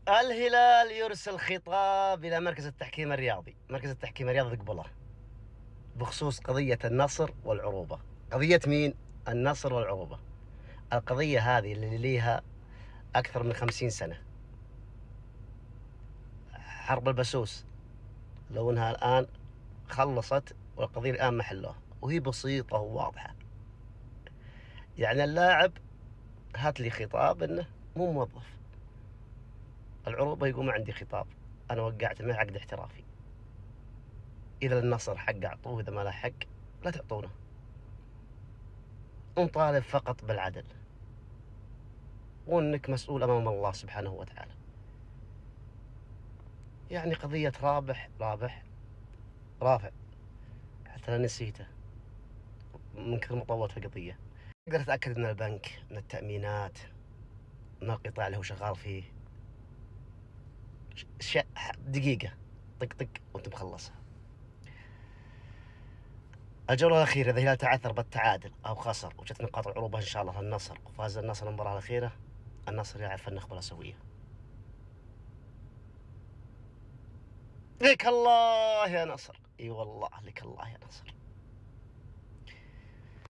الهلال يرسل خطاب إلى مركز التحكيم الرياضي، مركز التحكيم الرياضي قبله، بخصوص قضية النصر والعروبة. قضية مين؟ النصر والعروبة. القضية هذه اللي ليها أكثر من 50 سنة. حرب البسوس لو أنها الآن خلصت والقضية الآن محلوها، وهي بسيطة وواضحة. يعني اللاعب هات لي خطاب إنه مو موظف. العروبة يقول ما عندي خطاب، أنا وقعت معه عقد احترافي. إذا النصر حق أعطوه، إذا ما له حق لا تعطونه. نطالب فقط بالعدل، وإنك مسؤول أمام الله سبحانه وتعالى. يعني قضية رابح رافع، حتى أنا نسيته من كثر ما طولت في القضية. أقدر أتأكد من البنك، من التأمينات، من القطاع اللي هو شغال فيه. دقيقة طق طق وأنت مخلصها. الجولة الأخيرة إذا الهلال تعثر بالتعادل أو خسر وجت نقاط العروبة إن شاء الله النصر، وفاز النصر المباراة الأخيرة، النصر يعرف النخبة الأسيوية. لك الله يا نصر، اي والله لك الله يا نصر.